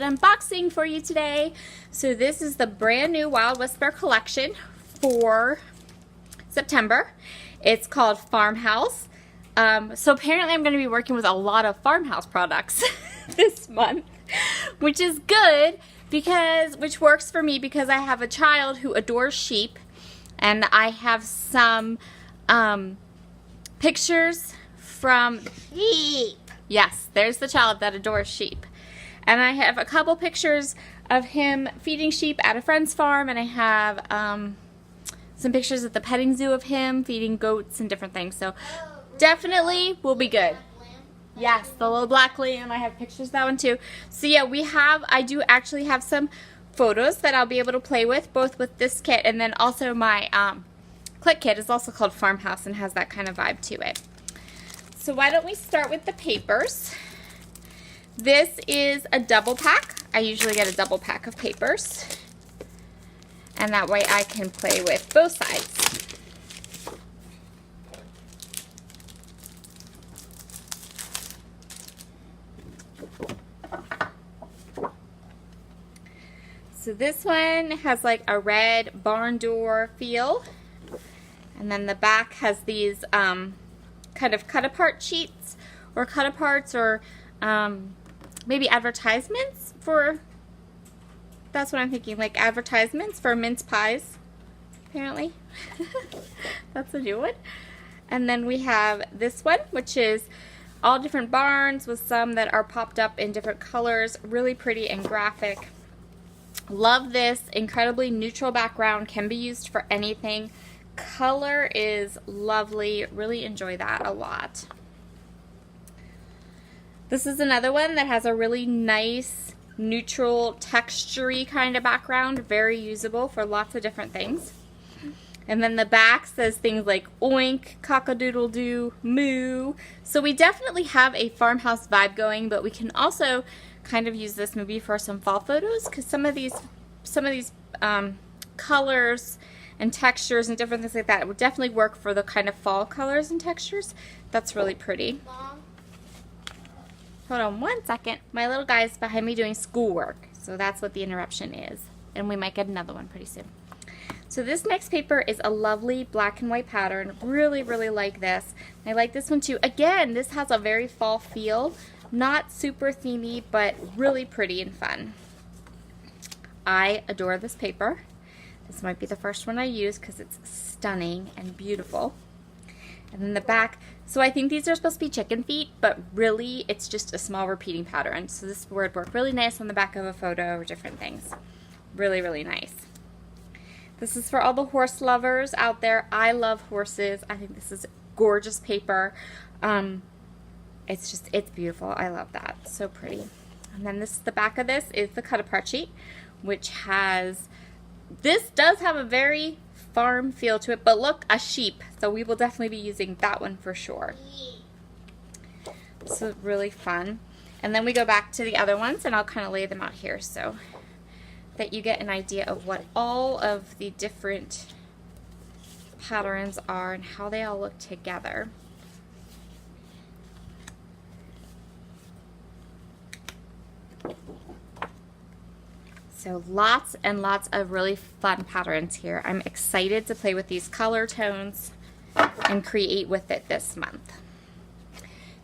an unboxing for you today. So this is the brand new Wild Whisper collection for September. It's called Farmhouse. So apparently I'm going to be working with a lot of Farmhouse products this month, which is good which works for me because I have a child who adores sheep, and I have some pictures from sheep. Yes, there's the child that adores sheep. And I have a couple pictures of him feeding sheep at a friend's farm, and I have some pictures at the petting zoo of him feeding goats and different things. So definitely will be good. Yes, the little black lamb. I have pictures of that one too. So yeah, I do actually have some photos that I'll be able to play with, both with this kit and then also my click kit is also called Farmhouse and has that kind of vibe to it. So why don't we start with the papers. This is a double pack. I usually get a double pack of papers, and that way I can play with both sides. So this one has like a red barn door feel, and then the back has these kind of cut apart sheets or cut aparts or maybe advertisements for, that's what I'm thinking, like advertisements for mince pies, apparently. That's a new one. And then we have this one, which is all different barns with some that are popped up in different colors, really pretty and graphic. Love this, incredibly neutral background, can be used for anything. Color is lovely, really enjoy that a lot. This is another one that has a really nice neutral textury kind of background, very usable for lots of different things. And then the back says things like oink, cock-a-doodle-doo, moo. So we definitely have a farmhouse vibe going, but we can also kind of use this maybe for some fall photos, because some of these colors and textures and different things like that would definitely work for the kind of fall colors and textures. That's really pretty. Mom? Hold on one second. My little guy's behind me doing schoolwork, so that's what the interruption is. And we might get another one pretty soon. So this next paper is a lovely black and white pattern. Really, really like this. I like this one too. Again, this has a very fall feel. Not super themey, but really pretty and fun. I adore this paper. This might be the first one I use because it's stunning and beautiful. And then the back, so I think these are supposed to be chicken feet, but really it's just a small repeating pattern. So this would work really nice on the back of a photo or different things. Really, really nice. This is for all the horse lovers out there. I love horses. I think this is gorgeous paper. It's beautiful. I love that. So pretty. And then this, the back of this is the cut apart sheet, which has, this does have a very farm feel to it, but look, a sheep. So we will definitely be using that one for sure. So really fun. And then we go back to the other ones, and I'll kind of lay them out here so that you get an idea of what all of the different patterns are and how they all look together. So lots and lots of really fun patterns here. I'm excited to play with these color tones and create with it this month.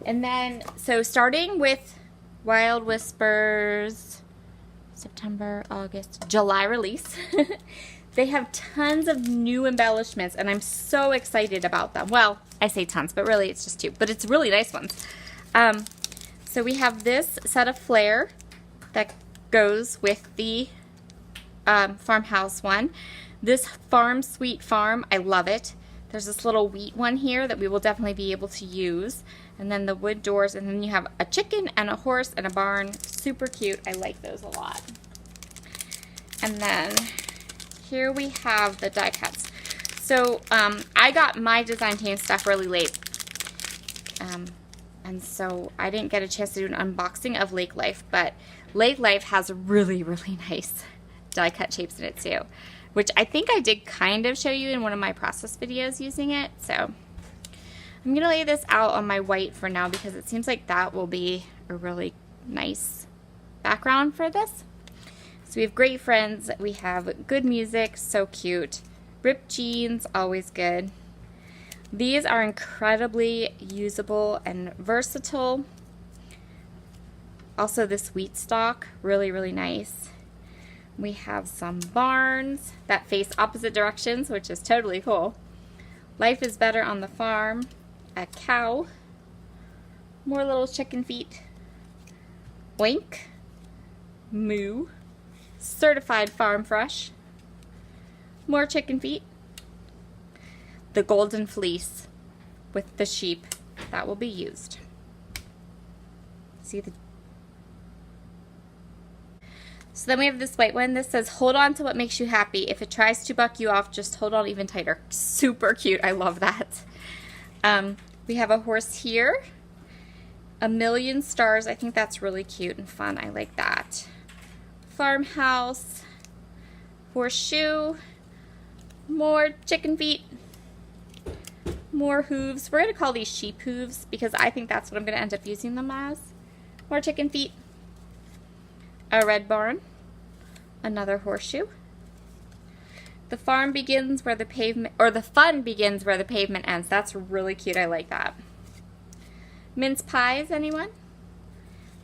And then, so starting with Wild Whispers, September, August, July release, they have tons of new embellishments, and I'm so excited about them. Well, I say tons, but really it's just two, but it's really nice ones. So we have this set of flare that goes with the Farmhouse one. This Farm Sweet Farm, I love it. There's this little wheat one here that we will definitely be able to use. And then the wood doors, and then you have a chicken and a horse and a barn. Super cute. I like those a lot. And then here we have the die cuts. So I got my design team stuff really late. And so I didn't get a chance to do an unboxing of Lake Life, but Lake Life has really, really nice die cut shapes in it too, which I think I did kind of show you in one of my process videos using it. So I'm going to lay this out on my white for now because it seems like that will be a really nice background for this. So we have great friends, we have good music, so cute. Ripped jeans, always good. These are incredibly usable and versatile. Also this wheat stalk, really, really nice. We have some barns that face opposite directions, which is totally cool. Life is better on the farm. A cow. More little chicken feet. Oink. Moo. Certified farm fresh. More chicken feet. The golden fleece with the sheep that will be used. See the... So then we have this white one. This says, hold on to what makes you happy. If it tries to buck you off, just hold on even tighter. Super cute. I love that. We have a horse here. A million stars. I think that's really cute and fun. I like that. Farmhouse. Horseshoe. More chicken feet. More hooves. We're going to call these sheep hooves because I think that's what I'm going to end up using them as. More chicken feet. A red barn. Another horseshoe. The farm begins where the pavement, or the fun begins where the pavement ends. That's really cute. I like that. Mince pies, anyone?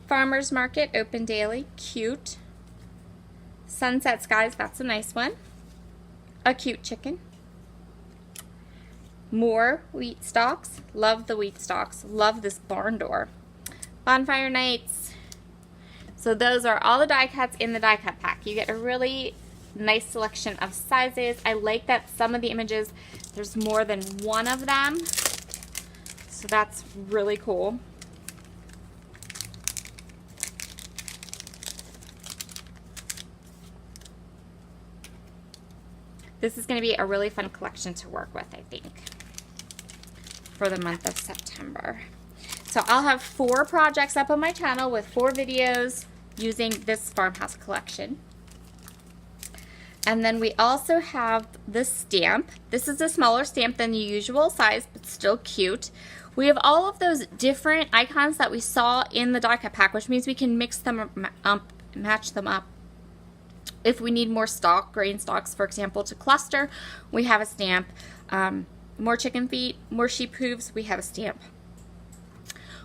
Farmer's market, open daily. Cute. Sunset skies, that's a nice one. A cute chicken. More wheat stalks. Love the wheat stalks. Love this barn door. Bonfire nights. So those are all the die cuts in the die cut pack. You get a really nice selection of sizes. I like that some of the images, there's more than one of them. So that's really cool. This is going to be a really fun collection to work with, I think, for the month of September. So I'll have 4 projects up on my channel with 4 videos using this Farmhouse collection. And then we also have the stamp. This is a smaller stamp than the usual size, but still cute. We have all of those different icons that we saw in the die cut pack, which means we can mix them up, match them up. If we need more stalk, grain stalks, for example, to cluster, we have a stamp. More chicken feet, more sheep hooves, we have a stamp.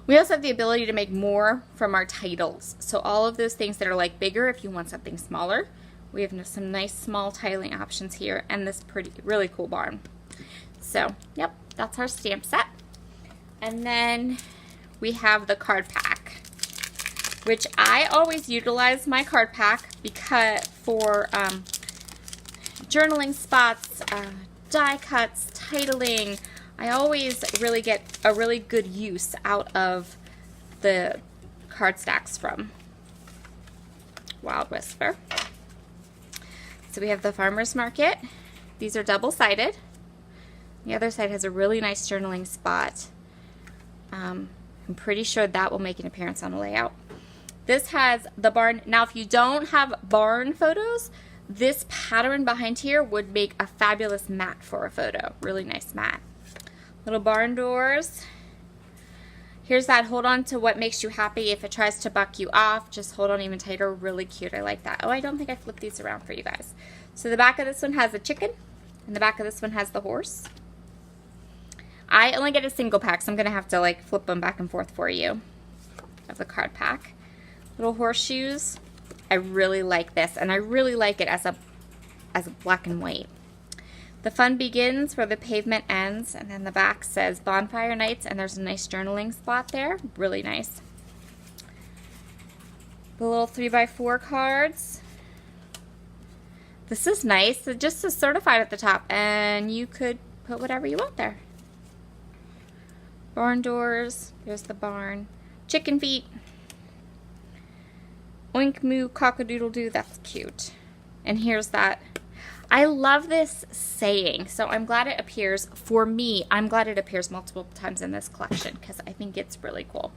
We also have the ability to make more from our titles. So all of those things that are like bigger, if you want something smaller, we have some nice small tiling options here and this really cool barn. So, yep, that's our stamp set. And then we have the card pack, which I always utilize my card pack because for journaling spots, die cuts, titling. I always really get a really good use out of the card stacks from Wild Whisper. So we have the Farmer's Market. These are double-sided. The other side has a really nice journaling spot. I'm pretty sure that will make an appearance on a layout. This has the barn. Now, if you don't have barn photos, this pattern behind here would make a fabulous mat for a photo. Really nice mat. Little barn doors. Here's that hold on to what makes you happy. If it tries to buck you off, just hold on even tighter. Really cute. I like that. Oh, I don't think I flipped these around for you guys. So the back of this one has a chicken, and the back of this one has the horse. I only get a single pack, so I'm going to have to like flip them back and forth for you of the card pack. Little horseshoes. I really like this, and I really like it as a black and white. The fun begins where the pavement ends, and then the back says Bonfire Nights, and there's a nice journaling spot there. Really nice. The little 3x4 cards. This is nice. It just is certified at the top, and you could put whatever you want there. Barn doors. There's the barn. Chicken feet. Oink moo cock-a-doodle-doo. That's cute. And here's that. I love this saying, so I'm glad it appears, for me, I'm glad it appears multiple times in this collection because I think it's really cool.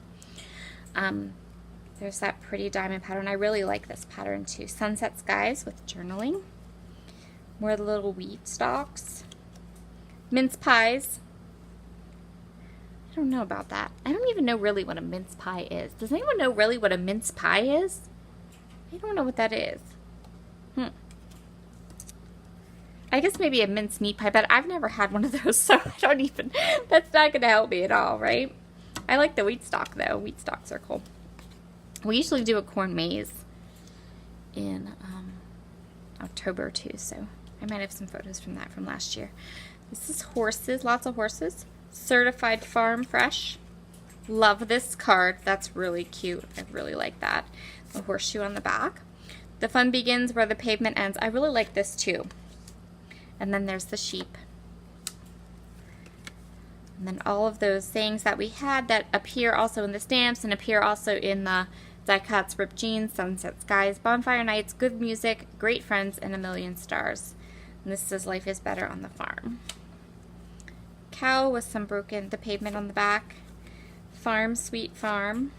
There's that pretty diamond pattern. I really like this pattern too. Sunset skies with journaling. More of the little wheat stalks. Mince pies. I don't know about that. I don't even know really what a mince pie is. Does anyone know really what a mince pie is? I don't know what that is. I guess maybe a minced meat pie, but I've never had one of those, so I don't even, that's not going to help me at all, right? I like the wheat stock, though. Wheat stocks are cool. We usually do a corn maze in October, too, so I might have some photos from that from last year. This is horses, lots of horses. Certified farm fresh. Love this card. That's really cute. I really like that. The horseshoe on the back. The fun begins where the pavement ends. I really like this, too. And then there's the sheep. And then all of those things that we had that appear also in the stamps and appear also in the die cuts, ripped jeans, sunset skies, bonfire nights, good music, great friends, and a million stars. And this says life is better on the farm. Cow with some broken, the pavement on the back. Farm, sweet farm.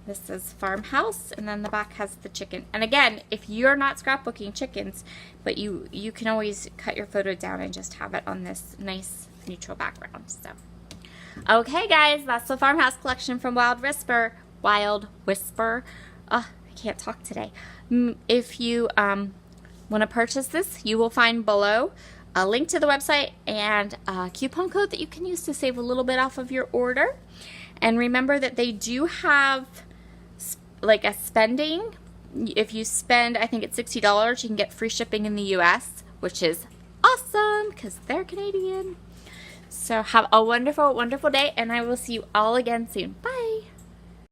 This says Farmhouse, and then the back has the chicken. And again, if you're not scrapbooking chickens, but you can always cut your photo down and just have it on this nice neutral background. So, okay, guys, that's the Farmhouse collection from Wild Whisper. Wild Whisper. I can't talk today. If you want to purchase this, you will find below a link to the website and a coupon code that you can use to save a little bit off of your order. And remember that they do have like a spending. If you spend, I think it's $60, you can get free shipping in the US, which is awesome because they're Canadian. So have a wonderful, wonderful day, and I will see you all again soon. Bye.